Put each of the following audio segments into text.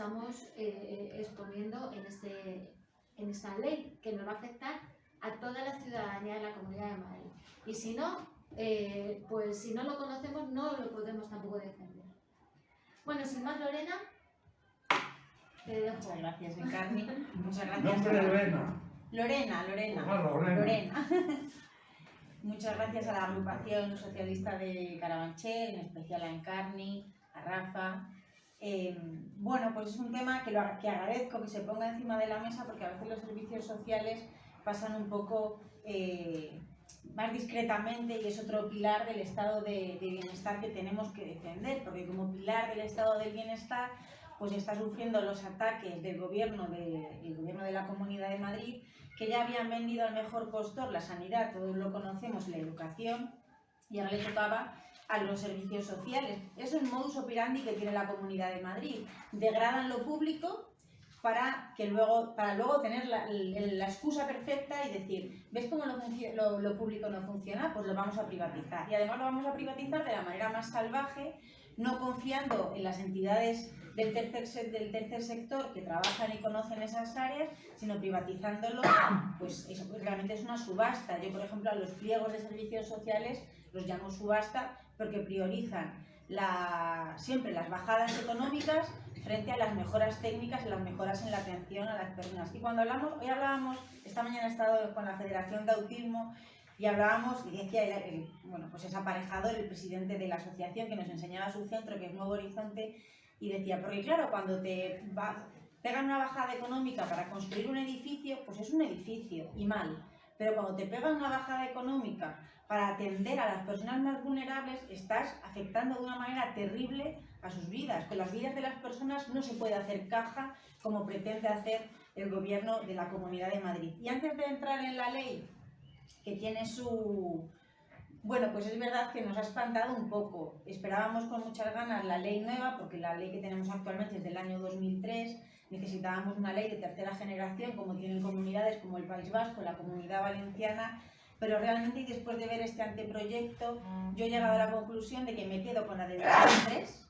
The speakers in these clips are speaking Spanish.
estamos exponiendo en esta ley, que nos va a afectar a toda la ciudadanía de la Comunidad de Madrid. Y si no, pues si no lo conocemos, no lo podemos tampoco defender. Bueno, sin más, Lorena, te dejo. Muchas gracias, Encarni. Muchas gracias. Nombre de Lorena. Lorena. Muchas gracias a la agrupación socialista de Carabanchel, en especial a Encarni, a Rafa. Bueno, pues es un tema que agradezco que se ponga encima de la mesa, porque a veces los servicios sociales pasan un poco más discretamente, y es otro pilar del estado de bienestar que tenemos que defender, porque como pilar del estado del bienestar pues está sufriendo los ataques del gobierno de la Comunidad de Madrid, que ya habían vendido al mejor postor la sanidad, todos lo conocemos, la educación, y ahora le tocaba a los servicios sociales. Es un modus operandi que tiene la Comunidad de Madrid. Degradan lo público para luego tener la excusa perfecta y decir, ¿ves cómo lo público no funciona? Pues lo vamos a privatizar. Y además lo vamos a privatizar de la manera más salvaje, no confiando en las entidades del tercer sector que trabajan y conocen esas áreas, sino privatizándolo. Pues eso realmente es una subasta. Yo, por ejemplo, a los pliegos de servicios sociales los llamo subasta porque priorizan siempre las bajadas económicas frente a las mejoras técnicas y las mejoras en la atención a las personas. Y cuando hoy hablábamos, esta mañana he estado con la Federación de Autismo y hablábamos, y decía, pues es aparejador, el presidente de la asociación, que nos enseñaba su centro, que es Nuevo Horizonte, y decía, porque claro, cuando te pegan una bajada económica para construir un edificio, pues es un edificio, y mal. Pero cuando te pegan una bajada económica para atender a las personas más vulnerables, estás afectando de una manera terrible a sus vidas. Con las vidas de las personas no se puede hacer caja como pretende hacer el gobierno de la Comunidad de Madrid. Y antes de entrar en la ley, que tiene bueno, pues es verdad que nos ha espantado un poco. Esperábamos con muchas ganas la ley nueva, porque la ley que tenemos actualmente es del año 2003. Necesitábamos una ley de tercera generación, como tienen comunidades como el País Vasco, la Comunidad Valenciana, pero realmente, y después de ver este anteproyecto, yo he llegado a la conclusión de que me quedo con la de 2003,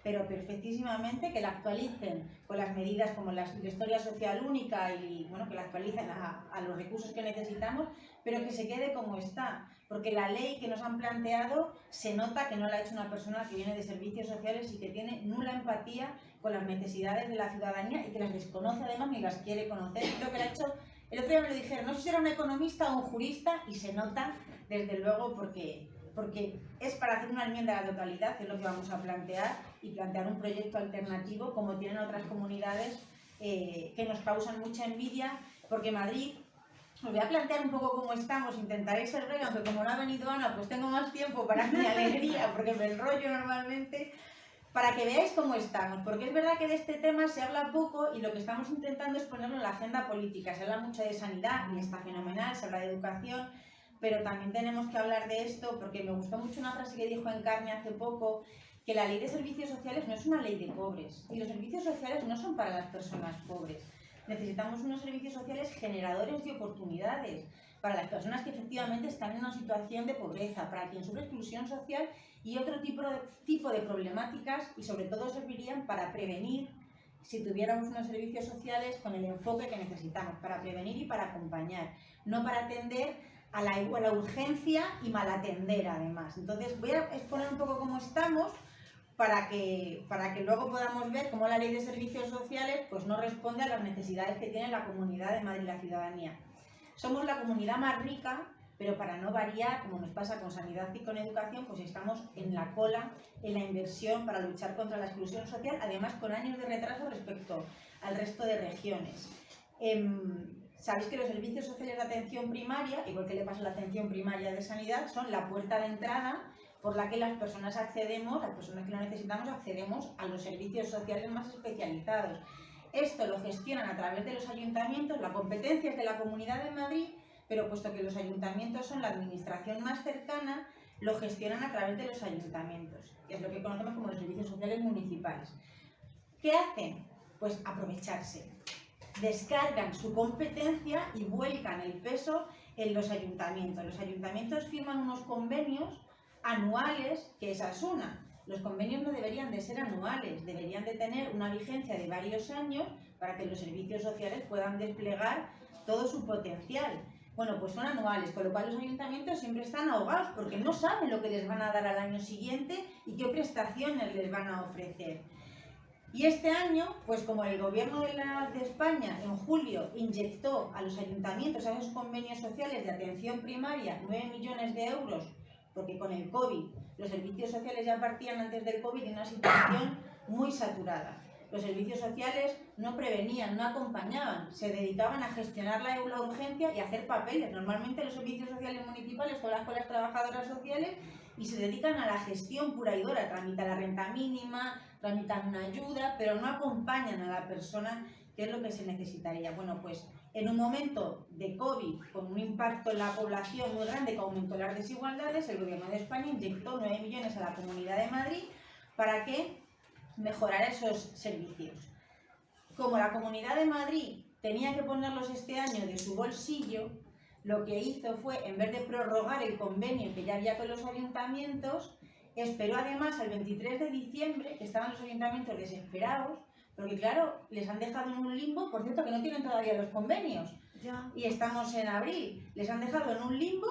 pero perfectísimamente que la actualicen con las medidas como la historia social única y bueno, que la actualicen a los recursos que necesitamos, pero que se quede como está, porque la ley que nos han planteado se nota que no la ha hecho una persona que viene de servicios sociales y que tiene nula empatía con las necesidades de la ciudadanía y que las desconoce además ni las quiere conocer. Creo que la ha hecho, el otro día me lo dijeron, no sé si era un economista o un jurista, y se nota desde luego porque es para hacer una enmienda a la totalidad, que es lo que vamos a plantear, y plantear un proyecto alternativo como tienen otras comunidades que nos causan mucha envidia, porque Madrid, os voy a plantear un poco cómo estamos, intentaré ser breve, aunque como no ha venido Ana, pues tengo más tiempo para mi alegría, porque me enrollo normalmente, para que veáis cómo estamos, porque es verdad que de este tema se habla poco y lo que estamos intentando es ponerlo en la agenda política. Se habla mucho de sanidad y está fenomenal, se habla de educación, pero también tenemos que hablar de esto, porque me gustó mucho una frase que dijo Encarni hace poco, que la ley de servicios sociales no es una ley de pobres, y los servicios sociales no son para las personas pobres. Necesitamos unos servicios sociales generadores de oportunidades para las personas que efectivamente están en una situación de pobreza, para quien sufre exclusión social y otro tipo de problemáticas, y sobre todo servirían para prevenir, si tuviéramos unos servicios sociales con el enfoque que necesitamos, para prevenir y para acompañar, no para atender a la urgencia y mal atender además. Entonces voy a exponer un poco cómo estamos para que luego podamos ver cómo la ley de servicios sociales pues no responde a las necesidades que tiene la Comunidad de Madrid y la ciudadanía. Somos la comunidad más rica, pero para no variar, como nos pasa con sanidad y con educación, pues estamos en la cola en la inversión para luchar contra la exclusión social, además con años de retraso respecto al resto de regiones. Sabéis que los servicios sociales de atención primaria, igual que le pasa a la atención primaria de sanidad, son la puerta de entrada por la que las personas accedemos, las personas que lo necesitamos, accedemos a los servicios sociales más especializados. Esto lo gestionan a través de los ayuntamientos, la competencia es de la Comunidad de Madrid, pero puesto que los ayuntamientos son la administración más cercana, lo gestionan a través de los ayuntamientos, que es lo que conocemos como los servicios sociales municipales. ¿Qué hacen? Pues aprovecharse. Descargan su competencia y vuelcan el peso en los ayuntamientos. Los ayuntamientos firman unos convenios anuales, que esa es una, Los convenios no deberían de ser anuales, deberían de tener una vigencia de varios años para que los servicios sociales puedan desplegar todo su potencial. Bueno, pues son anuales, con lo cual los ayuntamientos siempre están ahogados porque no saben lo que les van a dar al año siguiente y qué prestaciones les van a ofrecer. Y este año, pues como el gobierno de España en julio inyectó a los ayuntamientos, a esos convenios sociales de atención primaria, 9 millones de euros, porque con el COVID los servicios sociales ya partían antes del COVID en una situación muy saturada. Los servicios sociales no prevenían, no acompañaban, se dedicaban a gestionar la urgencia y a hacer papeles. Normalmente los servicios sociales municipales son con las trabajadoras sociales y se dedican a la gestión pura y dura, tramitan la renta mínima, tramitan una ayuda, pero no acompañan a la persona, que es lo que se necesitaría. Bueno, pues en un momento de COVID, con un impacto en la población muy grande que aumentó las desigualdades, el Gobierno de España inyectó 9 millones a la Comunidad de Madrid para que mejorara esos servicios. Como la Comunidad de Madrid tenía que ponerlos este año de su bolsillo, lo que hizo fue, en vez de prorrogar el convenio que ya había con los ayuntamientos, esperó además al 23 de diciembre, que estaban los ayuntamientos desesperados, porque claro, les han dejado en un limbo, por cierto que no tienen todavía los convenios, y estamos en abril, les han dejado en un limbo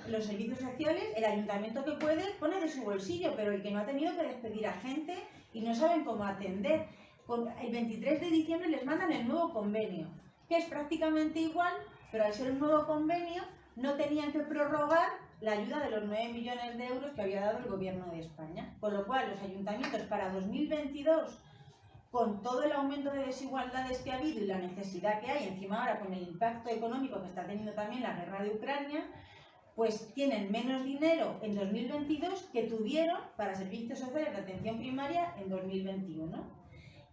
los servicios sociales, el ayuntamiento que puede pone de su bolsillo, pero el que no ha tenido que despedir a gente y no saben cómo atender. El 23 de diciembre les mandan el nuevo convenio, que es prácticamente igual, pero al ser un nuevo convenio no tenían que prorrogar la ayuda de los 9 millones de euros que había dado el Gobierno de España. Con lo cual, los ayuntamientos para 2022, con todo el aumento de desigualdades que ha habido y la necesidad que hay, encima ahora con el impacto económico que está teniendo también la guerra de Ucrania, pues tienen menos dinero en 2022 que tuvieron para servicios sociales de atención primaria en 2021.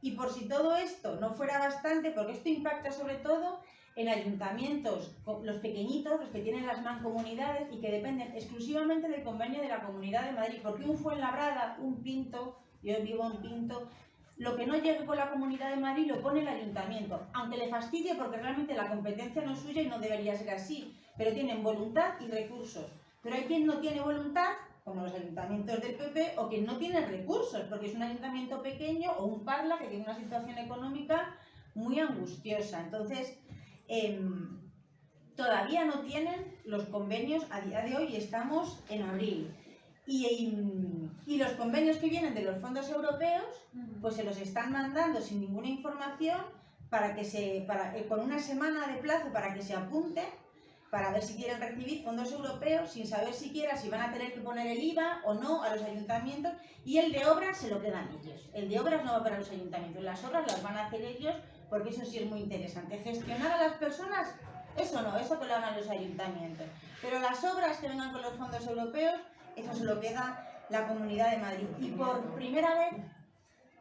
Y por si todo esto no fuera bastante, porque esto impacta sobre todo en ayuntamientos, los pequeñitos, los que tienen las mancomunidades y que dependen exclusivamente del convenio de la Comunidad de Madrid, porque un Fuenlabrada, un Pinto, yo vivo en Pinto, lo que no llegue con la Comunidad de Madrid lo pone el ayuntamiento, aunque le fastidie porque realmente la competencia no es suya y no debería ser así, pero tienen voluntad y recursos. Pero hay quien no tiene voluntad, como los ayuntamientos del PP, o quien no tiene recursos, porque es un ayuntamiento pequeño o un Parla que tiene una situación económica muy angustiosa. Entonces, todavía no tienen los convenios a día de hoy y estamos en abril. Y los convenios que vienen de los fondos europeos, pues se los están mandando sin ninguna información con una semana de plazo para que se apunten, para ver si quieren recibir fondos europeos, sin saber siquiera si van a tener que poner el IVA o no a los ayuntamientos, y el de obras se lo quedan ellos. El de obras no va para los ayuntamientos, las obras las van a hacer ellos, porque eso sí es muy interesante. Gestionar a las personas, eso no, eso que lo hagan los ayuntamientos. Pero las obras que vengan con los fondos europeos, eso se lo queda la Comunidad de Madrid. Y por primera vez,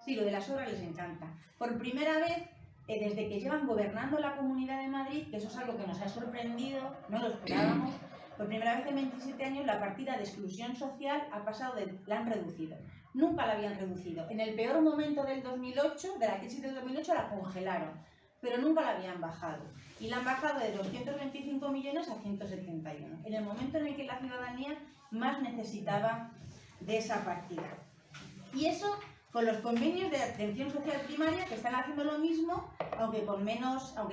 sí, lo de las obras les encanta, por primera vez, desde que llevan gobernando la Comunidad de Madrid, que eso es algo que nos ha sorprendido, no lo esperábamos, por primera vez en 27 años la partida de exclusión social ha pasado la han reducido. Nunca la habían reducido. En el peor momento del 2008, de la crisis del 2008, la congelaron, pero nunca la habían bajado. Y la han bajado de 225 millones a 171, en el momento en el que la ciudadanía más necesitaba de esa partida. Y eso con los convenios de atención social primaria, que están haciendo lo mismo, aunque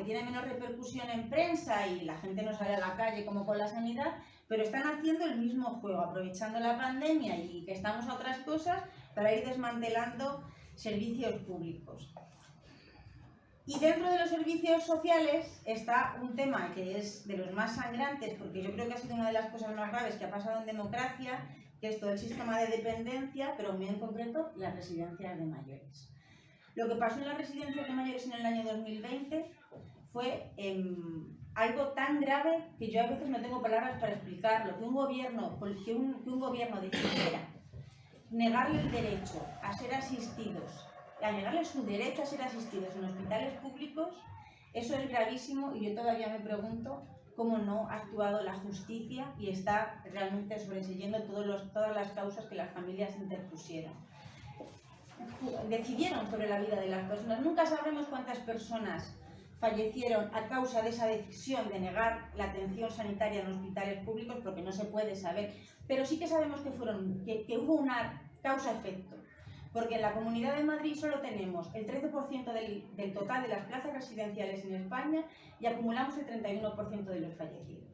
tiene menos repercusión en prensa y la gente no sale a la calle como con la sanidad, pero están haciendo el mismo juego, aprovechando la pandemia y que estamos a otras cosas para ir desmantelando servicios públicos. Y dentro de los servicios sociales está un tema que es de los más sangrantes, porque yo creo que ha sido una de las cosas más graves que ha pasado en democracia, que es todo el sistema de dependencia, pero muy en concreto las residencias de mayores. Lo que pasó en las residencias de mayores en el año 2020 fue algo tan grave que yo a veces no tengo palabras para explicarlo, que un gobierno decidiera negarle el derecho a ser asistidos, a negarle su derecho a ser asistidos en hospitales públicos, eso es gravísimo y yo todavía me pregunto cómo no ha actuado la justicia y está realmente sobreseyendo todas las causas que las familias interpusieron. Decidieron sobre la vida de las personas. Nunca sabremos cuántas personas fallecieron a causa de esa decisión de negar la atención sanitaria en hospitales públicos, porque no se puede saber, pero sí que sabemos que hubo una causa-efecto. Porque en la Comunidad de Madrid solo tenemos el 13% del total de las plazas residenciales en España y acumulamos el 31% de los fallecidos.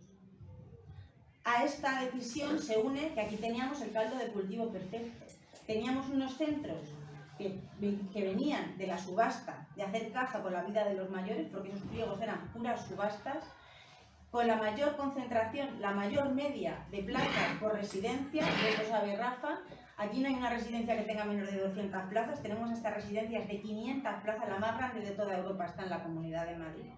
A esta decisión se une que aquí teníamos el caldo de cultivo perfecto. Teníamos unos centros que venían de la subasta, de hacer caja con la vida de los mayores, porque esos pliegos eran puras subastas, con la mayor concentración, la mayor media de plazas por residencia, y eso sabe Rafa. Aquí no hay una residencia que tenga menos de 200 plazas, tenemos hasta residencias de 500 plazas, la más grande de toda Europa está en la Comunidad de Madrid.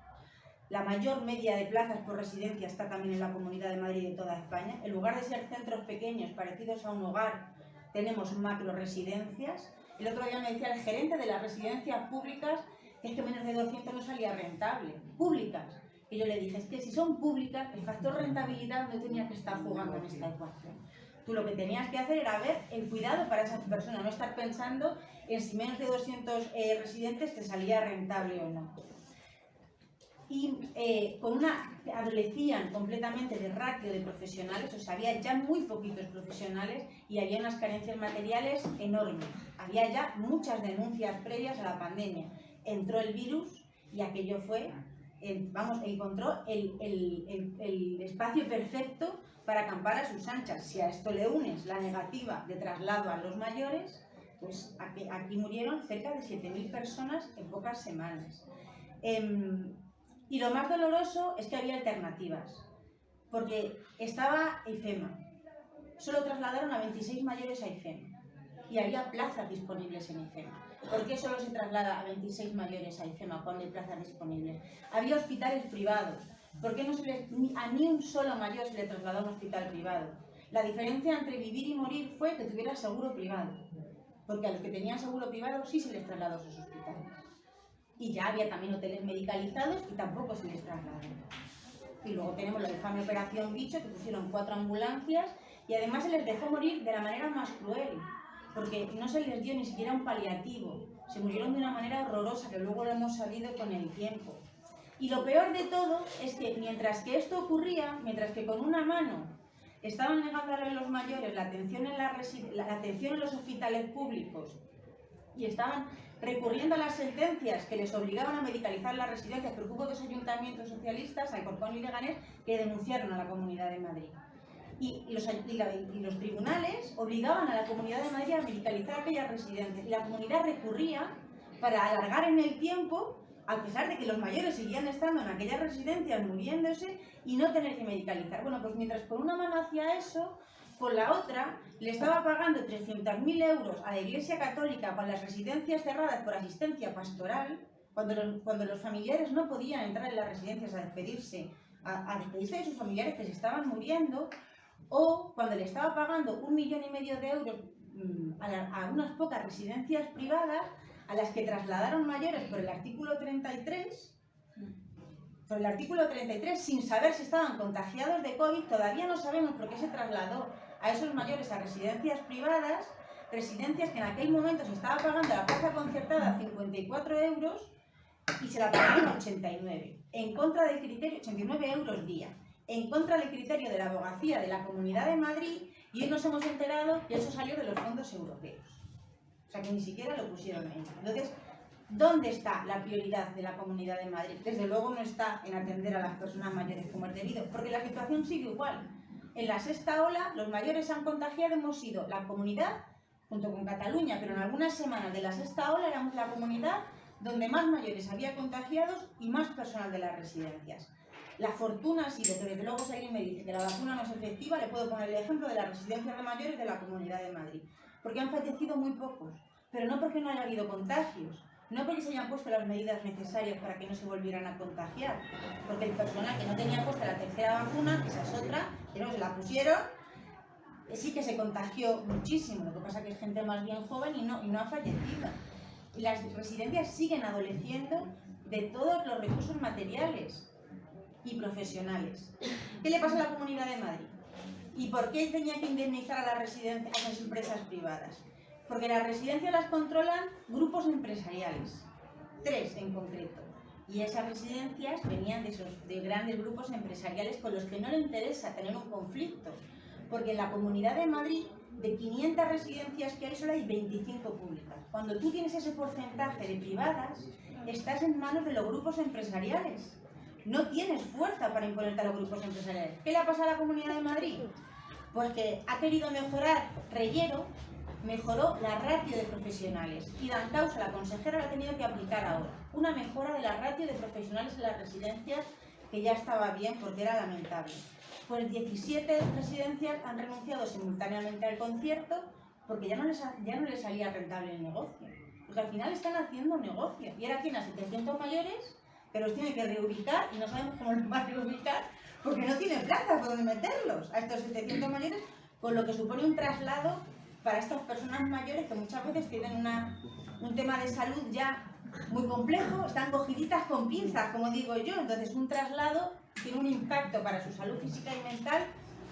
La mayor media de plazas por residencia está también en la Comunidad de Madrid y de toda España. En lugar de ser centros pequeños parecidos a un hogar, tenemos macro residencias. El otro día me decía el gerente de las residencias públicas que es que menos de 200 no salía rentable. Públicas. Y yo le dije, es que si son públicas, el factor rentabilidad no tenía que estar jugando en esta ecuación. Tú lo que tenías que hacer era ver el cuidado para esas personas, no estar pensando en si menos de 200 residentes te salía rentable o no. Y adolecían completamente de ratio de profesionales, o sea, había ya muy poquitos profesionales y había unas carencias materiales enormes. Había ya muchas denuncias previas a la pandemia. Entró el virus y aquello fue, encontró el espacio perfecto para acampar a sus anchas. Si a esto le unes la negativa de traslado a los mayores, pues aquí murieron cerca de 7.000 personas en pocas semanas. Y lo más doloroso es que había alternativas, porque estaba IFEMA. Solo trasladaron a 26 mayores a IFEMA y había plazas disponibles en IFEMA. ¿Por qué solo se traslada a 26 mayores a IFEMA cuando hay plazas disponibles? Había hospitales privados. ¿Por qué a ni un solo mayor se le trasladó a un hospital privado? La diferencia entre vivir y morir fue que tuviera seguro privado, porque a los que tenían seguro privado sí se les trasladó a esos hospitales. Y ya había también hoteles medicalizados y tampoco se les trasladaron. Y luego tenemos la infame operación Bicho, que pusieron 4 ambulancias y además se les dejó morir de la manera más cruel, porque no se les dio ni siquiera un paliativo. Se murieron de una manera horrorosa, que luego lo hemos sabido con el tiempo. Y lo peor de todo es que mientras que esto ocurría, mientras que con una mano estaban negando a los mayores la atención en los hospitales públicos y estaban recurriendo a las sentencias que les obligaban a medicalizar las residencias, porque hubo 2 ayuntamientos socialistas, Alcorcón y Leganés, que denunciaron a la Comunidad de Madrid. Y los tribunales obligaban a la Comunidad de Madrid a medicalizar aquellas residencias. Y la comunidad recurría para alargar en el tiempo, a pesar de que los mayores seguían estando en aquellas residencias muriéndose y no tener que medicalizar. Bueno, pues mientras por una mano hacía eso, con la otra le estaba pagando 300.000 euros a la Iglesia Católica para las residencias cerradas por asistencia pastoral, cuando los familiares no podían entrar en las residencias a despedirse de sus familiares que se estaban muriendo, o cuando le estaba pagando 1,5 millones de euros a unas pocas residencias privadas a las que trasladaron mayores por el artículo 33, sin saber si estaban contagiados de COVID. Todavía no sabemos por qué se trasladó a esos mayores a residencias privadas, residencias que en aquel momento se estaba pagando la plaza concertada 54 euros y se la pagaron 89, en contra del criterio, 89 euros día, en contra del criterio de la abogacía de la Comunidad de Madrid, y hoy nos hemos enterado que eso salió de los fondos europeos. O sea, que ni siquiera lo pusieron ahí. Entonces, ¿dónde está la prioridad de la Comunidad de Madrid? Desde luego no está en atender a las personas mayores como es debido, porque la situación sigue igual. En la 6ª ola, los mayores se han contagiado, hemos sido la comunidad, junto con Cataluña, pero en algunas semanas de la 6ª ola éramos la comunidad donde más mayores había contagiados y más personal de las residencias. La fortuna ha sido que, desde luego, si alguien me dice que la vacuna no es efectiva, le puedo poner el ejemplo de las residencias de mayores de la Comunidad de Madrid, porque han fallecido muy pocos, pero no porque no haya habido contagios, no porque se hayan puesto las medidas necesarias para que no se volvieran a contagiar, porque el personal que no tenía puesta la 3ª vacuna, esa es otra, que no se la pusieron, sí que se contagió muchísimo. Lo que pasa es que es gente más bien joven y no ha fallecido. Las residencias siguen adoleciendo de todos los recursos materiales y profesionales. ¿Qué le pasa a la Comunidad de Madrid? ¿Y por qué tenía que indemnizar a las empresas privadas? Porque las residencias las controlan grupos empresariales, 3 en concreto. Y esas residencias venían de grandes grupos empresariales con los que no le interesa tener un conflicto. Porque en la Comunidad de Madrid de 500 residencias que hay, solo hay 25 públicas. Cuando tú tienes ese porcentaje de privadas, estás en manos de los grupos empresariales. No tienes fuerza para imponerte a los grupos empresariales. ¿Qué le ha pasado a la Comunidad de Madrid? Pues que ha querido mejorar Reyero, mejoró la ratio de profesionales y Dancausa, la consejera, la ha tenido que aplicar ahora. Una mejora de la ratio de profesionales en las residencias que ya estaba bien porque era lamentable. Pues 17 residencias han renunciado simultáneamente al concierto porque ya no les salía rentable el negocio. Porque al final están haciendo negocio. Y ahora tienen a 700 mayores que los tiene que reubicar y no sabemos cómo los va a reubicar porque no tiene plazas por donde meterlos a estos 700 mayores, con lo que supone un traslado para estas personas mayores que muchas veces tienen un tema de salud ya muy complejo, están cogiditas con pinzas, como digo yo. Entonces un traslado tiene un impacto para su salud física y mental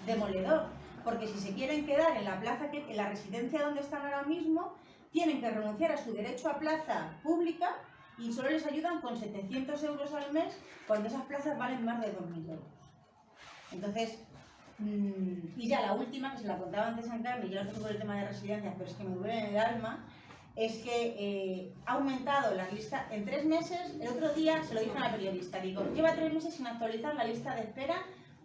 demoledor, porque si se quieren quedar en la plaza, en la residencia donde están ahora mismo, tienen que renunciar a su derecho a plaza pública y solo les ayudan con 700 euros al mes cuando esas plazas valen más de 2.000 euros. Entonces, y ya la última, que se la contaba antes a Carmen, y ya lo tengo por el tema de residencias, pero es que me duele en el alma, es que ha aumentado la lista en 3 meses. El otro día se lo dije a la periodista, digo, lleva 3 meses sin actualizar la lista de espera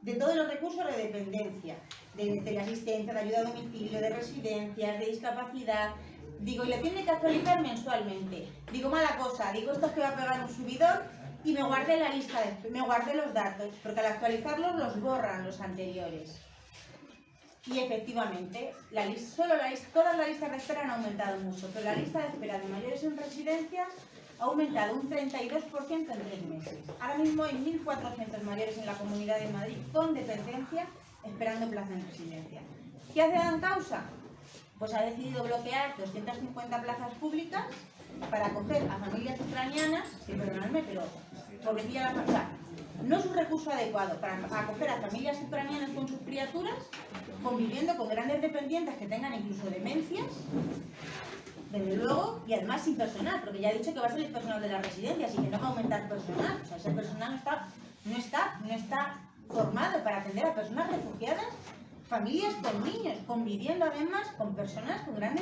de todos los recursos de dependencia, de teleasistencia, de ayuda a domicilio, de residencias, de discapacidad. Digo, y le tiene que actualizar mensualmente. Digo, mala cosa, digo, esto es que va a pegar un subidón, y me guardé la lista, me guardé los datos, porque al actualizarlos los borran los anteriores. Y efectivamente, todas las listas de espera han aumentado mucho, pero la lista de espera de mayores en residencias ha aumentado un 32% en 3 meses. Ahora mismo hay 1.400 mayores en la Comunidad de Madrid con dependencia esperando plaza en residencia. ¿Qué hace Dancausa? Pues ha decidido bloquear 250 plazas públicas para acoger a familias ucranianas, que perdonadme, pero pobrecilla la familia. No es un recurso adecuado para acoger a familias ucranianas con sus criaturas, conviviendo con grandes dependientes que tengan incluso demencias, desde luego, y además sin personal, porque ya he dicho que va a ser el personal de las residencias y que no va a aumentar personal. O sea, ese personal no está formado para atender a personas refugiadas, familias con niños, conviviendo además con personas con gran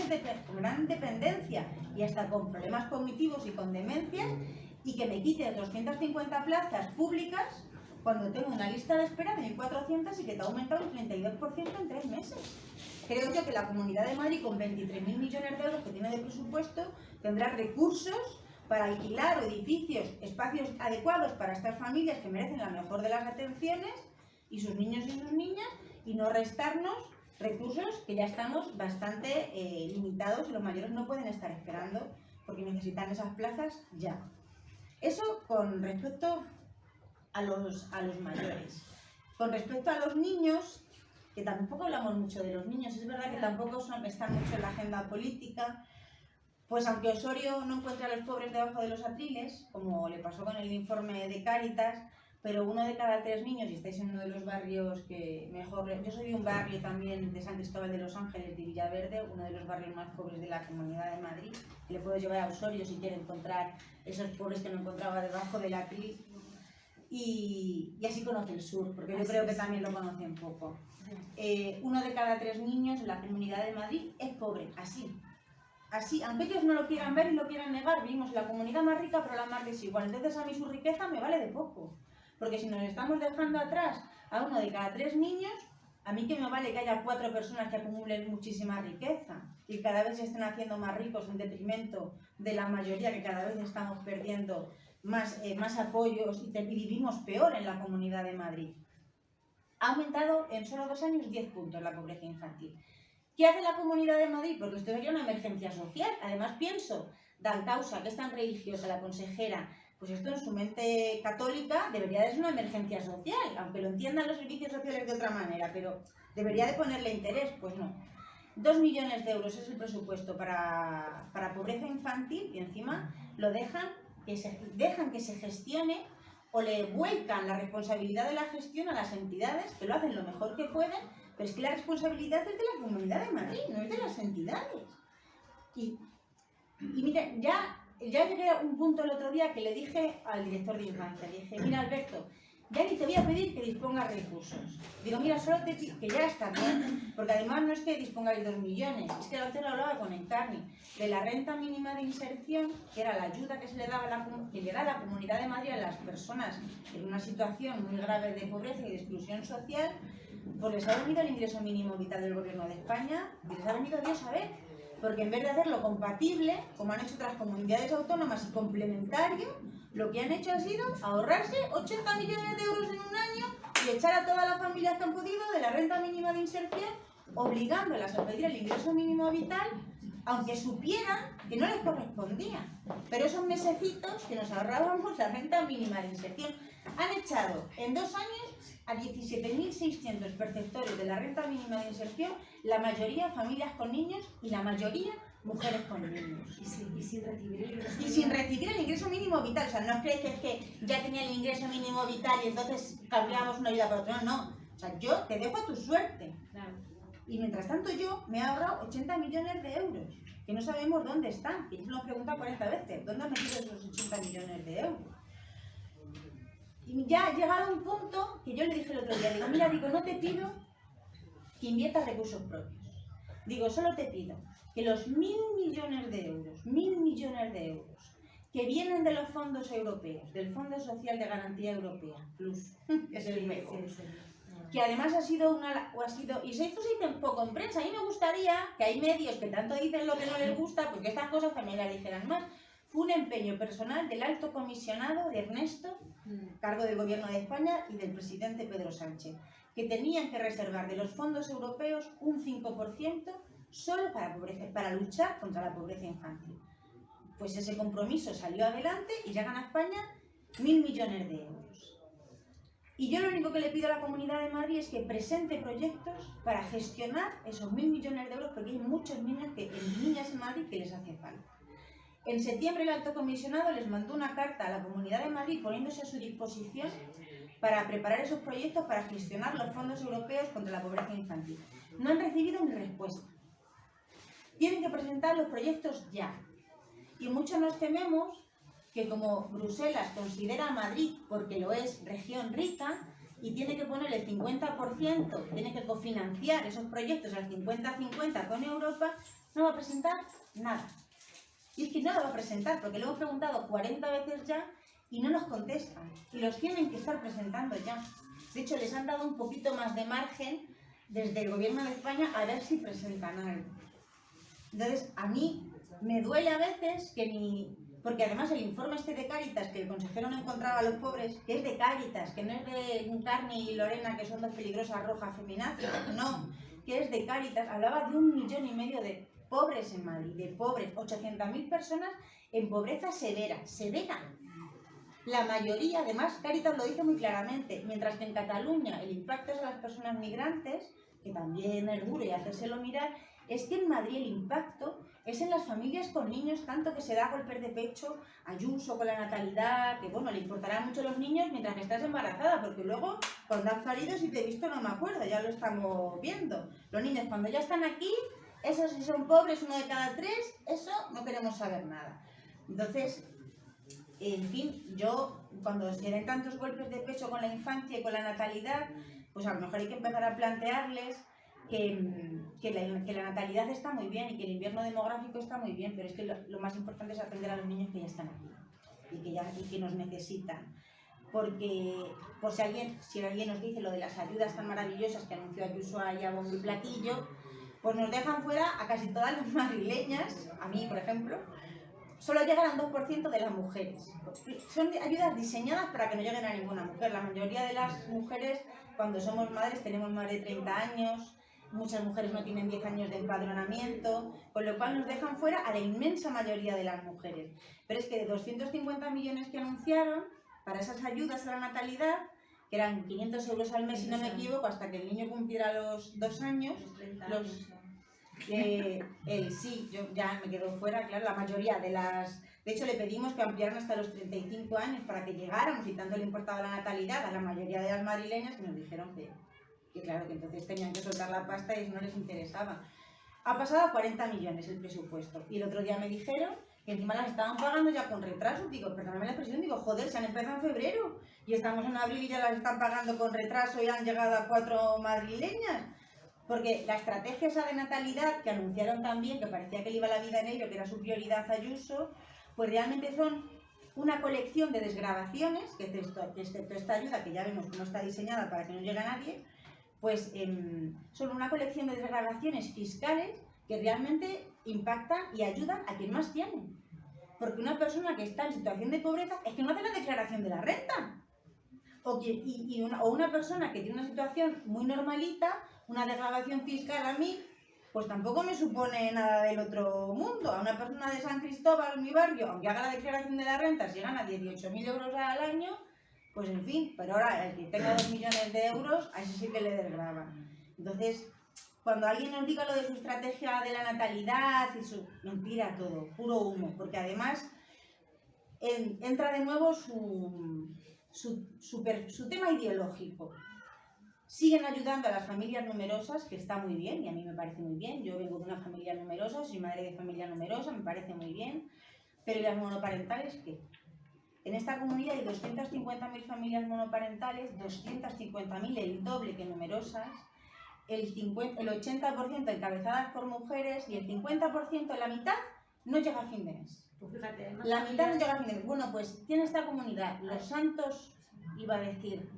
dependencia y hasta con problemas cognitivos y con demencias, y que me quite 250 plazas públicas cuando tengo una lista de espera de 1.400 y que te ha aumentado un 32% en 3 meses. Creo yo que la Comunidad de Madrid, con 23.000 millones de euros que tiene de presupuesto, tendrá recursos para alquilar edificios, espacios adecuados para estas familias que merecen la mejor de las atenciones, y sus niños y sus niñas, y no restarnos recursos que ya estamos bastante limitados y los mayores no pueden estar esperando porque necesitan esas plazas ya. Eso con respecto a los mayores. Con respecto a los niños, que tampoco hablamos mucho de los niños, es verdad que tampoco están mucho en la agenda política, pues aunque Osorio no encuentra a los pobres debajo de los atriles, como le pasó con el informe de Cáritas, pero 1 de cada 3 niños, y estáis en uno de los barrios que mejor... Yo soy de un barrio también de San Cristóbal de los Ángeles, de Villaverde, uno de los barrios más pobres de la Comunidad de Madrid. Le puedo llevar a Osorio si quiere encontrar esos pobres que no encontraba debajo del atril. Y así conoce el sur, porque yo creo que también lo conoce un poco. 1 de cada 3 niños en la Comunidad de Madrid es pobre, así. Así, aunque ellos no lo quieran ver y lo quieran negar, vivimos en la comunidad más rica pero la más desigual. Entonces a mí su riqueza me vale de poco. Porque si nos estamos dejando atrás a 1 de cada 3 niños, a mí que me vale que haya 4 personas que acumulen muchísima riqueza y cada vez se estén haciendo más ricos en detrimento de la mayoría, que cada vez estamos perdiendo más apoyos y vivimos peor en la Comunidad de Madrid. Ha aumentado en solo 2 años 10 puntos la pobreza infantil. ¿Qué hace la Comunidad de Madrid? Porque esto sería una emergencia social. Además pienso, Dancausa, que es tan religiosa, la consejera, pues esto en su mente católica debería de ser una emergencia social, aunque lo entiendan los servicios sociales de otra manera, pero debería de ponerle interés. Pues no. 2 millones de euros es el presupuesto para pobreza infantil y encima lo dejan que se gestione, o le vuelcan la responsabilidad de la gestión a las entidades que lo hacen lo mejor que pueden, pero es que la responsabilidad es de la Comunidad de Madrid, no es de las entidades. Y mira, ya llegué a un punto el otro día que le dije al director de infancia, le dije, mira Alberto, ya ni te voy a pedir que dispongas recursos. Digo, mira, solo te pido, que ya está bien, porque además no es que dispongáis 2 millones, es que antes lo hablaba con Encarni, de la renta mínima de inserción, que era la ayuda que se le daba que le da la Comunidad de Madrid a las personas en una situación muy grave de pobreza y de exclusión social, pues les ha venido el ingreso mínimo vital del Gobierno de España y les ha venido Dios a ver, porque en vez de hacerlo compatible, como han hecho otras comunidades autónomas y complementario, lo que han hecho ha sido ahorrarse 80 millones de euros en un año y echar a todas las familias que han podido de la renta mínima de inserción, obligándolas a pedir el ingreso mínimo vital, aunque supieran que no les correspondía. Pero esos mesecitos que nos ahorrábamos la renta mínima de inserción, han echado en 2 años a 17.600 perceptores de la renta mínima de inserción, la mayoría familias con niños y la mayoría mujeres con niños. Y sin recibir el ingreso mínimo vital. O sea, no creéis que es que ya tenía el ingreso mínimo vital y entonces cambiamos una ayuda por otra. No. O sea, yo te dejo a tu suerte. Claro. Y mientras tanto yo me he ahorrado 80 millones de euros, que no sabemos dónde están. Y nos pregunta 40 veces, ¿dónde han metido esos 80 millones de euros? Y ya ha llegado un punto que yo le dije el otro día, digo, mira, digo, no te pido que inviertas recursos propios. Digo, solo te pido que los 1.000 millones de euros que vienen de los fondos europeos, del Fondo Social de Garantía Europea, Plus, que es el mejor, que además ha sido, y se dice poco en prensa. A mí me gustaría que hay medios que tanto dicen lo que no les gusta, porque estas cosas también las dijeran más. Fue un empeño personal del alto comisionado de Ernesto, cargo del Gobierno de España, y del presidente Pedro Sánchez, que tenían que reservar de los fondos europeos un 5% solo para luchar contra la pobreza infantil. Pues ese compromiso salió adelante y llegan a España 1.000 millones de euros. Y yo lo único que le pido a la Comunidad de Madrid es que presente proyectos para gestionar esos 1.000 millones de euros, porque hay muchos niños niñas en Madrid que les hace falta. En septiembre el alto comisionado les mandó una carta a la Comunidad de Madrid poniéndose a su disposición para preparar esos proyectos para gestionar los fondos europeos contra la pobreza infantil. No han recibido ni respuesta. Tienen que presentar los proyectos ya. Y muchos nos tememos que como Bruselas considera a Madrid, porque lo es, región rica, y tiene que poner el 50%, tiene que cofinanciar esos proyectos al 50-50 con Europa, no va a presentar nada. Y es que no lo va a presentar, porque lo hemos preguntado 40 veces ya y no nos contestan. Y los tienen que estar presentando ya. De hecho, les han dado un poquito más de margen desde el Gobierno de España a ver si presentan algo. Entonces, a mí me duele a veces que ni... Porque además el informe este de Cáritas, que el consejero no encontraba a los pobres, que es de Cáritas, que no es de Encarni y Lorena, que son dos peligrosas rojas feminazis, no, que es de Cáritas, hablaba de 1,5 millones de pobres en Madrid, de pobres, 800.000 personas en pobreza severa. La mayoría, además, Cáritas lo dice muy claramente, mientras que en Cataluña el impacto es a las personas migrantes, que también es duro y hacérselo mirar, es que en Madrid el impacto es en las familias con niños, tanto que se da golpes de pecho, Ayuso con la natalidad, que bueno, le importarán mucho los niños mientras que estás embarazada, porque luego cuando has parido, si te he visto no me acuerdo, ya lo estamos viendo. Los niños cuando ya están aquí, esos si son pobres, 1 de cada 3, eso no queremos saber nada. Entonces, en fin, yo cuando se den tantos golpes de pecho con la infancia y con la natalidad, pues a lo mejor hay que empezar a plantearles que la natalidad está muy bien y que el invierno demográfico está muy bien, pero es que lo más importante es atender a los niños que ya están aquí y que nos necesitan. Porque por si alguien nos dice lo de las ayudas tan maravillosas que anunció Ayuso a bombo y platillo, pues nos dejan fuera a casi todas las madrileñas, a mí por ejemplo, solo llegan al 2% de las mujeres. Son ayudas diseñadas para que no lleguen a ninguna mujer. La mayoría de las mujeres, cuando somos madres, tenemos más de 30 años, muchas mujeres no tienen 10 años de empadronamiento, con lo cual nos dejan fuera a la inmensa mayoría de las mujeres. Pero es que de 250 millones que anunciaron para esas ayudas a la natalidad, que eran 500 euros al mes, si no me equivoco, hasta que el niño cumpliera los 2 años, sí, yo ya me quedo fuera, claro, la mayoría de las... De hecho, le pedimos que ampliaran hasta los 35 años para que llegáramos, y tanto le importaba la natalidad a la mayoría de las madrileñas, que nos dijeron que claro, que entonces tenían que soltar la pasta y no les interesaba. Ha pasado a 40 millones el presupuesto. Y el otro día me dijeron que encima las estaban pagando ya con retraso. Digo, perdóname la expresión, digo, joder, se han empezado en febrero y estamos en abril y ya las están pagando con retraso y han llegado a 4 madrileñas. Porque la estrategia esa de natalidad que anunciaron también, que parecía que le iba la vida en ello, que era su prioridad a Ayuso, pues realmente son una colección de desgravaciones, que excepto esta ayuda, que ya vemos que no está diseñada para que no llegue a nadie, pues son una colección de desgravaciones fiscales que realmente impactan y ayudan a quien más tiene. Porque una persona que está en situación de pobreza es que no hace la declaración de la renta. O una persona que tiene una situación muy normalita, una desgravación fiscal a mí, pues tampoco me supone nada del otro mundo. A una persona de San Cristóbal, mi barrio, aunque haga la declaración de la renta, si gana 18.000 euros al año, pues en fin, pero ahora el que tenga 2 millones de euros, a ese sí que le desgravan. Entonces, cuando alguien nos diga lo de su estrategia de la natalidad y su... Mentira todo, puro humo, porque además entra de nuevo su tema ideológico. Siguen ayudando a las familias numerosas, que está muy bien, y a mí me parece muy bien. Yo vengo de una familia numerosa, soy madre de familia numerosa, me parece muy bien. Pero ¿y las monoparentales qué? En esta comunidad hay 250.000 familias monoparentales, 250.000, el doble que numerosas, el 80% encabezadas por mujeres y el 50%, la mitad, no llega a fin de mes. Pues fíjate, La mitad no llega a fin de mes. Bueno, pues tiene esta comunidad, los santos, iba a decir,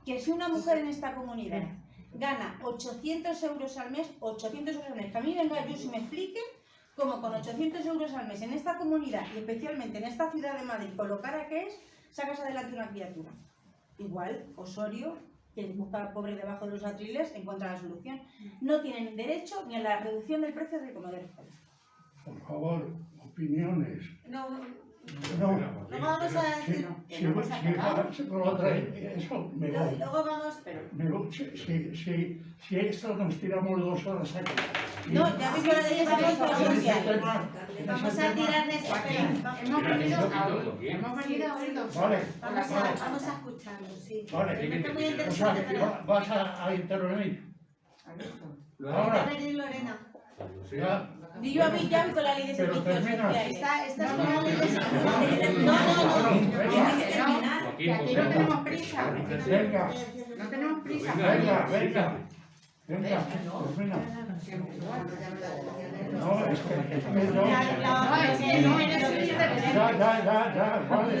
que si una mujer en esta comunidad gana 800 euros al mes, 800 euros al mes, que a mí venga yo y me explique cómo con 800 euros al mes en esta comunidad y especialmente en esta ciudad de Madrid, con lo cara que es, sacas adelante una criatura. Igual, Osorio, que busca a pobre debajo de los atriles, encuentra la solución. No tienen derecho ni a la reducción del precio del comedor escolar. Por favor, opiniones. No, No, vamos a decir... si por otra, eso me voy. Luego vamos... Me voy. Si esto nos tiramos 2 horas aquí. No, ya mismo la ley de servicios sociales. Vamos a tirar de hemos venido a oírlos. Vale. Vamos a escucharlos, sí. Vale. Está muy O interesante, sea, pero... vas a intervenir. Va a Ahora. venir Lorena. Ya. Di yo a mí ya con la ley de Pero servicios termina. sociales. Esta es con la ley de servicios sociales. No. Tiene que terminar. Que aquí no tenemos prisa. Venga, No tenemos prisa. venga. Termina. No, es que yo... No, es que no eres irreverente. Ya, vale.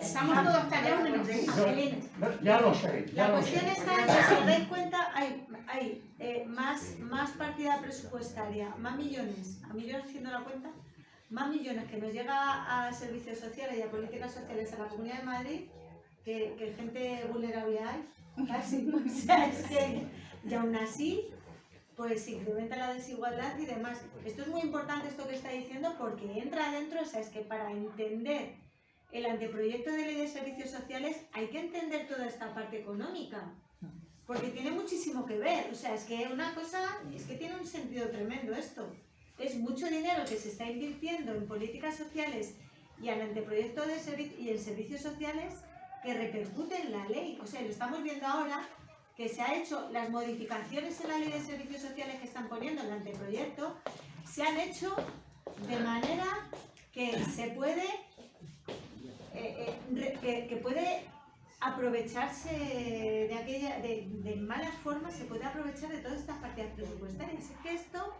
Estamos todos callados menos él. Ya lo sé, La cuestión está en que, si os dais cuenta, hay más partida presupuestaria, más millones, a mí yo haciendo la cuenta, más millones que nos llega a servicios sociales y a políticas sociales a la Comunidad de Madrid que gente vulnerable hay, casi. O sea, es que, y aún así, pues se incrementa la desigualdad y demás. Esto es muy importante, esto que está diciendo, porque entra adentro, o sea, es que para entender el anteproyecto de ley de servicios sociales hay que entender toda esta parte económica, porque tiene muchísimo que ver. O sea, es que una cosa, es que tiene un sentido tremendo esto. Es mucho dinero que se está invirtiendo en políticas sociales y al anteproyecto de y en servicios sociales que repercute en la ley. O sea, lo estamos viendo ahora, que se ha hecho, las modificaciones en la ley de servicios sociales que están poniendo en el anteproyecto, se han hecho de manera que se puede, que puede aprovecharse de malas formas, se puede aprovechar de todas estas partidas presupuestarias. Es que esto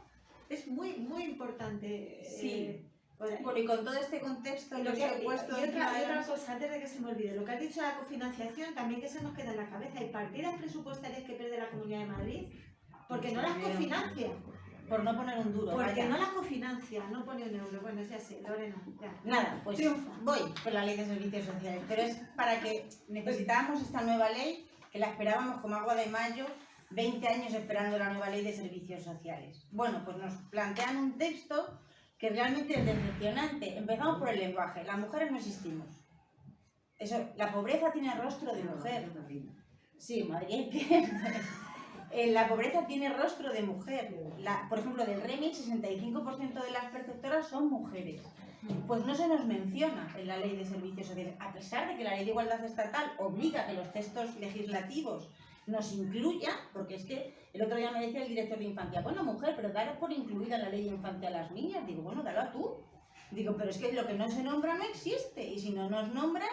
es muy importante. Sí. Bueno, y con todo este contexto, lo que he puesto... Y otra cosa, antes de que se me olvide, lo que has dicho de la cofinanciación, también que se nos queda en la cabeza. Hay partidas presupuestarias que pierde la Comunidad de Madrid porque no las cofinancia. Por no poner un duro. Porque vaya. no las cofinancia, no pone un euro. Bueno, ya sé, Lorena. Ya. Nada, pues voy con la ley de servicios sociales. Pero es para que necesitábamos esta nueva ley, que la esperábamos como agua de mayo, 20 años esperando la nueva ley de servicios sociales. Bueno, pues nos plantean un texto que realmente es decepcionante. Empezamos por el lenguaje. Las mujeres no existimos. Eso, la pobreza tiene rostro de mujer. Sí, Madrid, la pobreza tiene rostro de mujer. Por ejemplo, del REMI, el 65% de las perceptoras son mujeres. Pues no se nos menciona en la ley de servicios sociales, a pesar de que la ley de igualdad estatal obliga a que los textos legislativos nos incluya, porque es que el otro día me decía el director de infancia, bueno, mujer, pero daros por incluida en la ley de infancia a las niñas. Digo, bueno, dalo a tú. Digo, pero es que lo que no se nombra no existe, y si no nos nombras,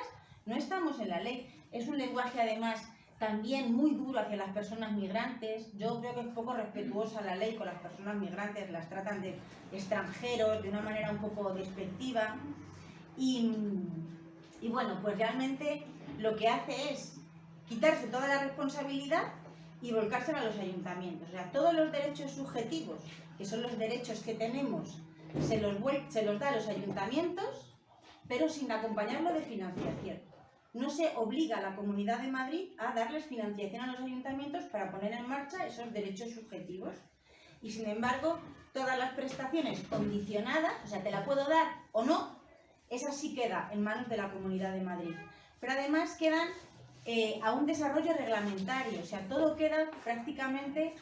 no estamos en la ley. Es un lenguaje además también muy duro hacia las personas migrantes. Yo creo que es poco respetuosa la ley con las personas migrantes, las tratan de extranjeros de una manera un poco despectiva. Y bueno, pues realmente lo que hace es quitarse toda la responsabilidad y volcársela a los ayuntamientos. O sea, todos los derechos subjetivos, que son los derechos que tenemos, se los da a los ayuntamientos, pero sin acompañarlo de financiación. No se obliga a la Comunidad de Madrid a darles financiación a los ayuntamientos para poner en marcha esos derechos subjetivos. Y sin embargo, todas las prestaciones condicionadas, o sea, te la puedo dar o no, esa sí queda en manos de la Comunidad de Madrid. Pero además quedan a un desarrollo reglamentario, o sea, todo queda prácticamente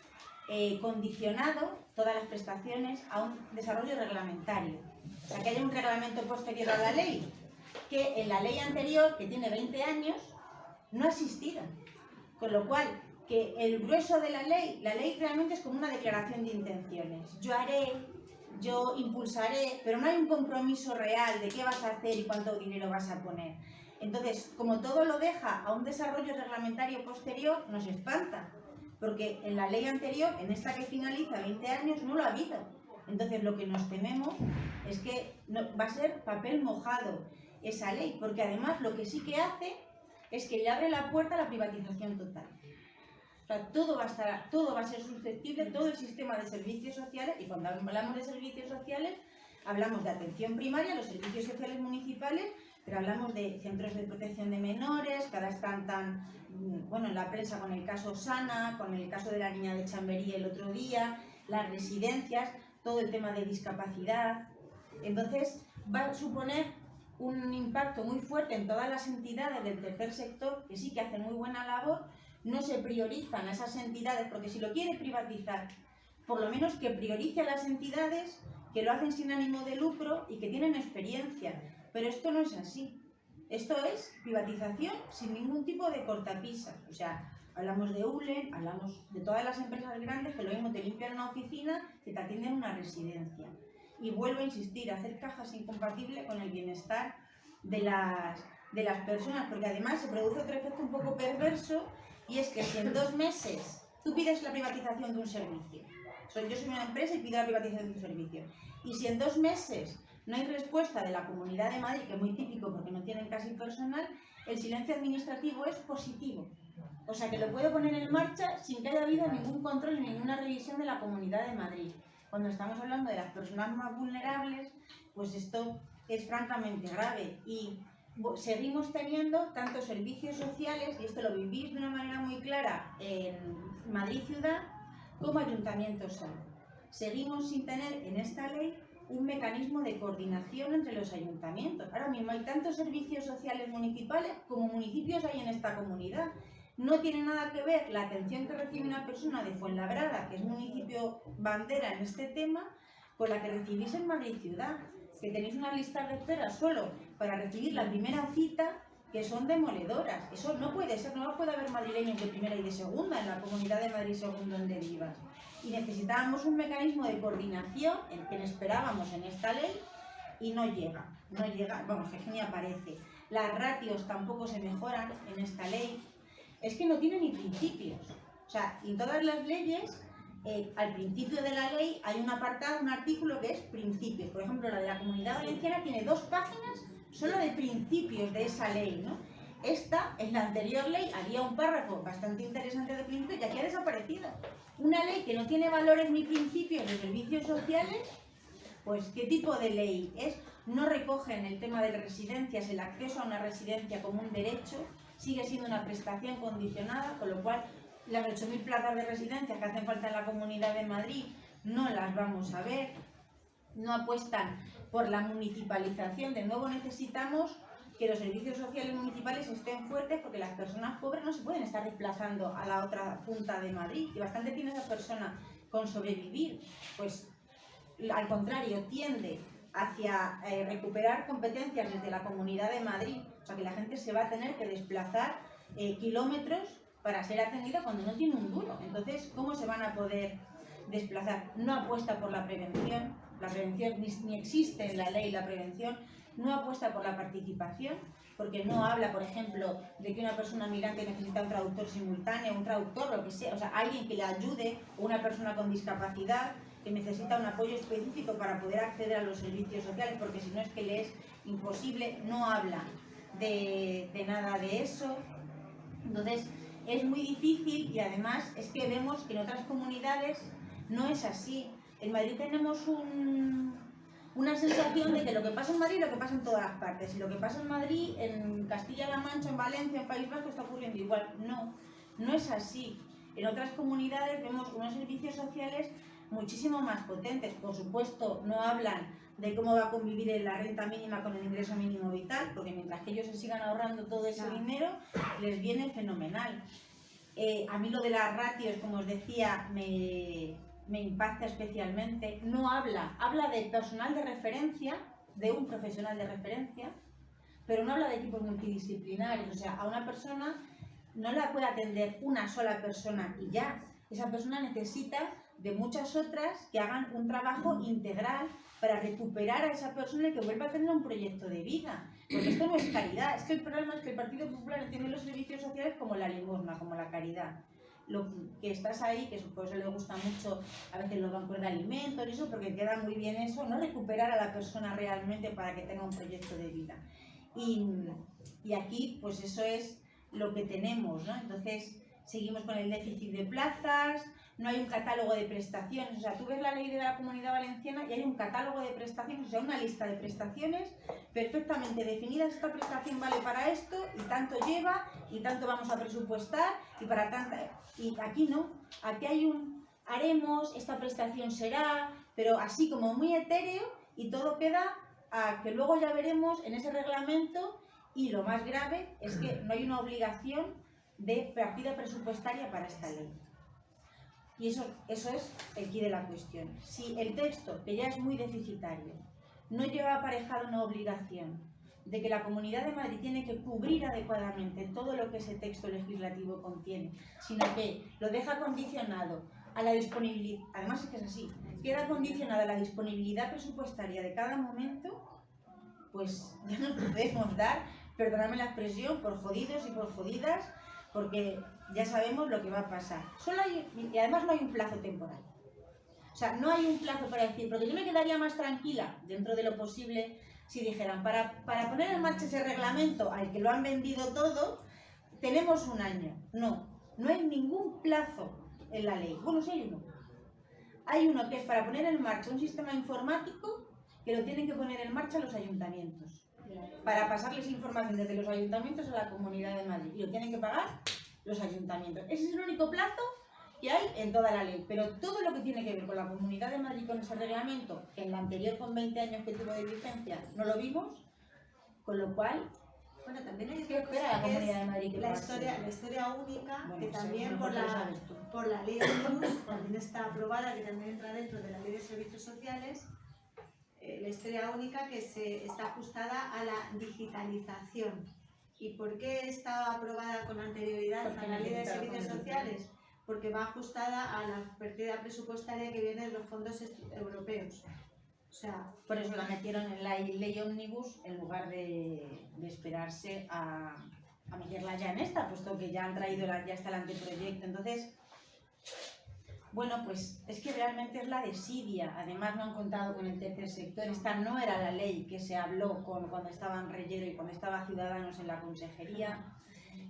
condicionado, todas las prestaciones, a un desarrollo reglamentario. O sea, que haya un reglamento posterior a la ley, que en la ley anterior, que tiene 20 años, no ha existido. Con lo cual, que el grueso de la ley realmente es como una declaración de intenciones. Yo haré, yo impulsaré, pero no hay un compromiso real de qué vas a hacer y cuánto dinero vas a poner. Entonces, como todo lo deja a un desarrollo reglamentario posterior, nos espanta, porque en la ley anterior, en esta que finaliza 20 años, no lo ha habido. Entonces, lo que nos tememos es que va a ser papel mojado esa ley, porque además lo que sí que hace es que le abre la puerta a la privatización total. O sea, todo va a ser susceptible, todo el sistema de servicios sociales, y cuando hablamos de servicios sociales, hablamos de atención primaria, los servicios sociales municipales, pero hablamos de centros de protección de menores, que ahora están bueno, en la prensa con el caso Sana, con el caso de la niña de Chamberí el otro día, las residencias, todo el tema de discapacidad. Entonces, va a suponer un impacto muy fuerte en todas las entidades del tercer sector, que sí que hacen muy buena labor. No se priorizan a esas entidades, porque si lo quiere privatizar, por lo menos que priorice a las entidades que lo hacen sin ánimo de lucro y que tienen experiencia. Pero esto no es así. Esto es privatización sin ningún tipo de cortapisas. O sea, hablamos de ULEN, hablamos de todas las empresas grandes que lo mismo te limpian una oficina que te atienden una residencia. Y vuelvo a insistir, hacer cajas incompatibles con el bienestar de las personas, porque además se produce otro efecto un poco perverso, y es que si en 2 meses tú pides la privatización de un servicio, yo soy una empresa y pido la privatización de un servicio, y si en 2 meses no hay respuesta de la Comunidad de Madrid, que es muy típico porque no tienen casi personal, el silencio administrativo es positivo. O sea que lo puedo poner en marcha sin que haya habido ningún control ni ninguna revisión de la Comunidad de Madrid. Cuando estamos hablando de las personas más vulnerables, pues esto es francamente grave. Y seguimos teniendo tantos servicios sociales, y esto lo vivís de una manera muy clara en Madrid Ciudad, como Ayuntamientos son. Seguimos sin tener en esta ley un mecanismo de coordinación entre los ayuntamientos. Ahora mismo hay tantos servicios sociales municipales como municipios hay en esta comunidad. No tiene nada que ver la atención que recibe una persona de Fuenlabrada, que es municipio bandera en este tema, con la que recibís en Madrid Ciudad, que tenéis unas listas de espera solo para recibir la primera cita, que son demoledoras. Eso no puede ser, no puede haber madrileños de primera y de segunda en la Comunidad de Madrid según donde vivas. Y necesitábamos un mecanismo de coordinación, el que esperábamos en esta ley, y no llega, vamos, que ni aparece. Las ratios tampoco se mejoran en esta ley. Es que no tiene ni principios. O sea, en todas las leyes, al principio de la ley hay un apartado, un artículo que es principios. Por ejemplo, la de la Comunidad Valenciana tiene 2 páginas solo de principios de esa ley, ¿no? Esta, en la anterior ley, había un párrafo bastante interesante de principios y aquí ha desaparecido. Una ley que no tiene valores ni principios de servicios sociales, pues ¿qué tipo de ley es? No recogen el tema de residencias, el acceso a una residencia como un derecho, sigue siendo una prestación condicionada, con lo cual las 8.000 plazas de residencia que hacen falta en la Comunidad de Madrid no las vamos a ver. No apuestan por la municipalización. De nuevo necesitamos que los servicios sociales municipales estén fuertes, porque las personas pobres no se pueden estar desplazando a la otra punta de Madrid, y bastante tiene esa persona con sobrevivir. Pues al contrario, tiende hacia recuperar competencias desde la Comunidad de Madrid, o sea que la gente se va a tener que desplazar kilómetros para ser atendida cuando no tiene un duro. Entonces, ¿cómo se van a poder desplazar? No apuesta por la prevención, la prevención ni existe en la ley la prevención, no apuesta por la participación, porque no habla, por ejemplo, de que una persona migrante necesita un traductor simultáneo, un traductor, lo que sea, o sea, alguien que le ayude, o una persona con discapacidad que necesita un apoyo específico para poder acceder a los servicios sociales, porque si no es que le es imposible, no habla de nada de eso. Entonces, es muy difícil y además es que vemos que en otras comunidades no es así. En Madrid tenemos una sensación de que lo que pasa en Madrid es lo que pasa en todas las partes. Y lo que pasa en Madrid, en Castilla-La Mancha, en Valencia, en País Vasco, está ocurriendo igual. No, no es así. En otras comunidades vemos unos servicios sociales muchísimo más potentes. Por supuesto, no hablan de cómo va a convivir la renta mínima con el ingreso mínimo vital, porque mientras que ellos se sigan ahorrando todo ese dinero, les viene fenomenal. A mí lo de las ratios, como os decía, me impacta especialmente. No habla de personal de referencia, de un profesional de referencia, pero no habla de equipos multidisciplinarios. O sea, a una persona no la puede atender una sola persona y ya. Esa persona necesita de muchas otras que hagan un trabajo integral para recuperar a esa persona y que vuelva a tener un proyecto de vida. Porque esto no es caridad, es que el problema es que el Partido Popular entiende los servicios sociales como la limosna, como la caridad. Lo que estás ahí, que por eso le gusta mucho a veces los bancos de alimentos y eso, porque queda muy bien eso, no recuperar a la persona realmente para que tenga un proyecto de vida. Y aquí, pues eso es lo que tenemos, ¿no? Entonces, seguimos con el déficit de plazas, no hay un catálogo de prestaciones, o sea, tú ves la ley de la Comunidad Valenciana y hay un catálogo de prestaciones, o sea, una lista de prestaciones perfectamente definidas. Esta prestación vale para esto y tanto lleva y tanto vamos a presupuestar y para tanta... Y aquí no, aquí hay un haremos, esta prestación será, pero así como muy etéreo y todo queda a que luego ya veremos en ese reglamento. Y lo más grave es que no hay una obligación de partida presupuestaria para esta ley. Y eso es el quid de la cuestión. Si el texto, que ya es muy deficitario, no lleva aparejado una obligación de que la Comunidad de Madrid tiene que cubrir adecuadamente todo lo que ese texto legislativo contiene, sino que lo deja condicionado a la disponibilidad, además es que es así, queda condicionado a la disponibilidad presupuestaria de cada momento, pues ya no podemos dar, perdonadme la expresión, por jodidos y por jodidas, porque ya sabemos lo que va a pasar. Y además no hay un plazo temporal. O sea, no hay un plazo para decir, porque yo me quedaría más tranquila, dentro de lo posible, si dijeran, para poner en marcha ese reglamento al que lo han vendido todo, tenemos un año. No, no hay ningún plazo en la ley. Bueno, sí hay uno. Hay uno que es para poner en marcha un sistema informático que lo tienen que poner en marcha los ayuntamientos, para pasarles información desde los ayuntamientos a la Comunidad de Madrid, y lo tienen que pagar los ayuntamientos. Ese es el único plazo que hay en toda la ley, pero todo lo que tiene que ver con la Comunidad de Madrid, con ese reglamento, que en la anterior con 20 años que tuvo de vigencia no lo vimos, con lo cual... Bueno, también hay ¿qué espera la Comunidad de Madrid que la pase? historia única, Bueno, que también mejor por lo la sabes tú. por la ley Omnibus también está aprobada, que también entra dentro de la ley de servicios sociales, la historia única que está ajustada a la digitalización. ¿Y por qué está aprobada con anterioridad a la ley de servicios sociales? Porque va ajustada a la partida presupuestaria que viene de los fondos europeos. O sea, por eso la metieron en la ley Omnibus en lugar de esperarse a meterla ya en esta, puesto que ya han traído, ya está el anteproyecto. Entonces, bueno, pues es que realmente es la desidia. Además no han contado con el tercer sector. Esta no era la ley que se habló cuando estaban Reyero y cuando estaba Ciudadanos en la consejería.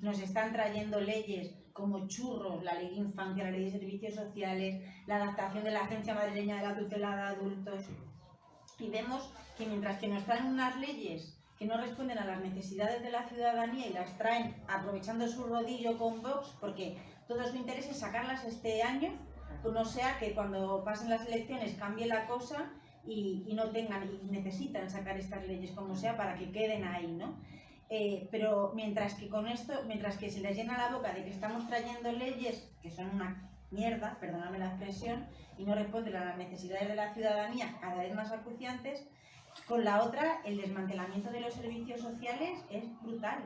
Nos están trayendo leyes como churros, la ley de infancia, la ley de servicios sociales, la adaptación de la Agencia Madrileña de la Tutela de Adultos. Y vemos que mientras que nos traen unas leyes que no responden a las necesidades de la ciudadanía y las traen aprovechando su rodillo con Vox, porque todo su interés es sacarlas este año, pues no sea que cuando pasen las elecciones cambie la cosa y no tengan, y necesitan sacar estas leyes como sea para que queden ahí, ¿no? Pero mientras que se les llena la boca de que estamos trayendo leyes que son una mierda, perdóname la expresión, y no responden a las necesidades de la ciudadanía cada vez más acuciantes, con la otra, el desmantelamiento de los servicios sociales es brutal.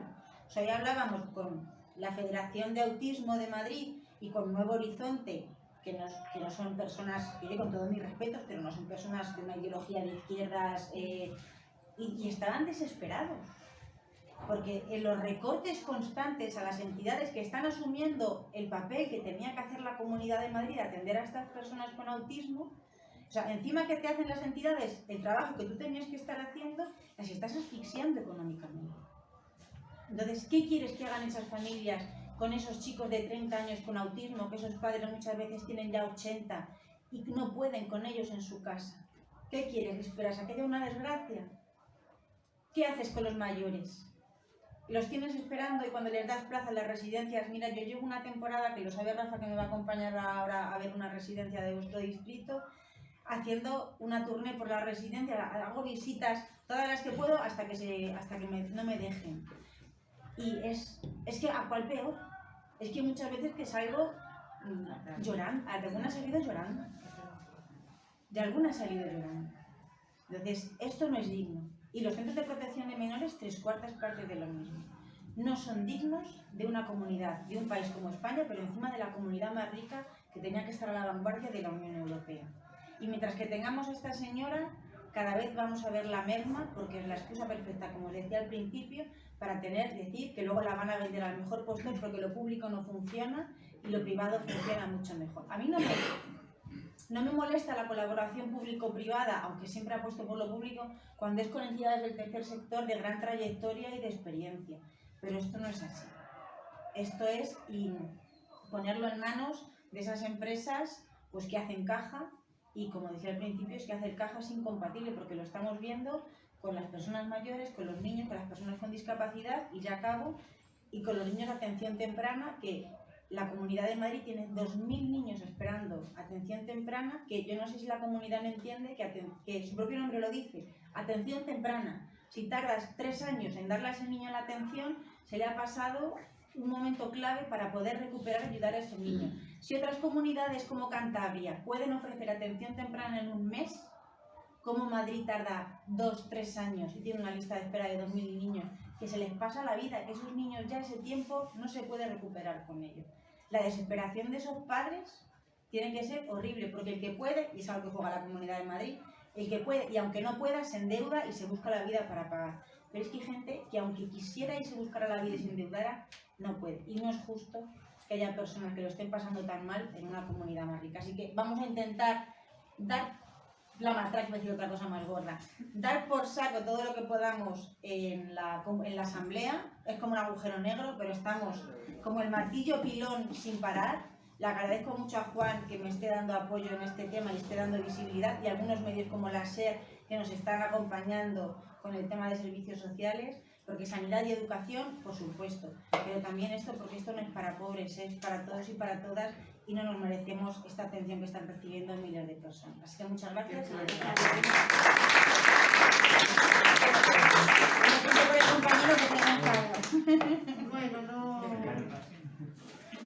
O sea, hoy hablábamos con la Federación de Autismo de Madrid y con Nuevo Horizonte, no son personas, que yo con todos mis respetos, pero no son personas de una ideología de izquierdas, y estaban desesperados. Porque en los recortes constantes a las entidades que están asumiendo el papel que tenía que hacer la Comunidad de Madrid, atender a estas personas con autismo, o sea, encima que te hacen las entidades el trabajo que tú tenías que estar haciendo, las estás asfixiando económicamente. Entonces, ¿qué quieres que hagan esas familias con esos chicos de 30 años con autismo, que esos padres muchas veces tienen ya 80 y no pueden con ellos en su casa? ¿Qué quieres? ¿Esperas a que haya una desgracia? ¿Qué haces con los mayores? Los tienes esperando y cuando les das plaza en las residencias, mira, yo llevo una temporada, que lo sabe Rafa, que me va a acompañar ahora a ver una residencia de vuestro distrito, haciendo una tournée por la residencia, hago visitas todas las que puedo hasta que no me dejen. Y es que a cuál peor, es que muchas veces que salgo llorando, de alguna ha salido llorando. Entonces, esto no es digno. Y los centros de protección de menores, 3/4 partes de lo mismo. No son dignos de una comunidad, de un país como España, pero encima de la comunidad más rica que tenía que estar a la vanguardia de la Unión Europea. Y mientras que tengamos a esta señora, cada vez vamos a ver la merma, porque es la excusa perfecta, como os decía al principio, para decir que luego la van a vender al mejor postor porque lo público no funciona y lo privado funciona mucho mejor. A mí no me molesta la colaboración público-privada, aunque siempre apuesto por lo público, cuando es con entidades del tercer sector de gran trayectoria y de experiencia. Pero esto no es así. Esto es ponerlo en manos de esas empresas pues, que hacen caja, y como decía al principio, es que hacer caja es incompatible, porque lo estamos viendo con las personas mayores, con los niños, con las personas con discapacidad, y ya acabo, y con los niños de atención temprana, que la Comunidad de Madrid tiene 2.000 niños esperando atención temprana, que yo no sé si la comunidad no entiende que su propio nombre lo dice, atención temprana. Si tardas 3 años en darle a ese niño la atención, se le ha pasado un momento clave para poder recuperar y ayudar a ese niño. Si otras comunidades como Cantabria pueden ofrecer atención temprana en un mes, como Madrid tarda 2-3 años y tiene una lista de espera de 2.000 niños, que se les pasa la vida, que esos niños ya ese tiempo no se puede recuperar con ellos. La desesperación de esos padres tiene que ser horrible, porque el que puede, y es algo que juega la Comunidad de Madrid, el que puede, y aunque no pueda, se endeuda y se busca la vida para pagar. Pero es que hay gente que aunque quisiera y se buscara la vida y se endeudara, no puede. Y no es justo que haya personas que lo estén pasando tan mal en una comunidad más rica. Así que vamos a intentar dar la matraca, decir otra cosa más gorda, dar por saco todo lo que podamos en la asamblea. Es como un agujero negro, pero estamos como el martillo pilón sin parar. Le agradezco mucho a Juan que me esté dando apoyo en este tema y esté dando visibilidad, y a algunos medios como la SER que nos están acompañando con el tema de servicios sociales, porque sanidad y educación, por supuesto, pero también esto, porque esto no es para pobres, es para todos y para todas, y no nos merecemos esta atención que están recibiendo miles de personas. Así que muchas gracias. Bueno, no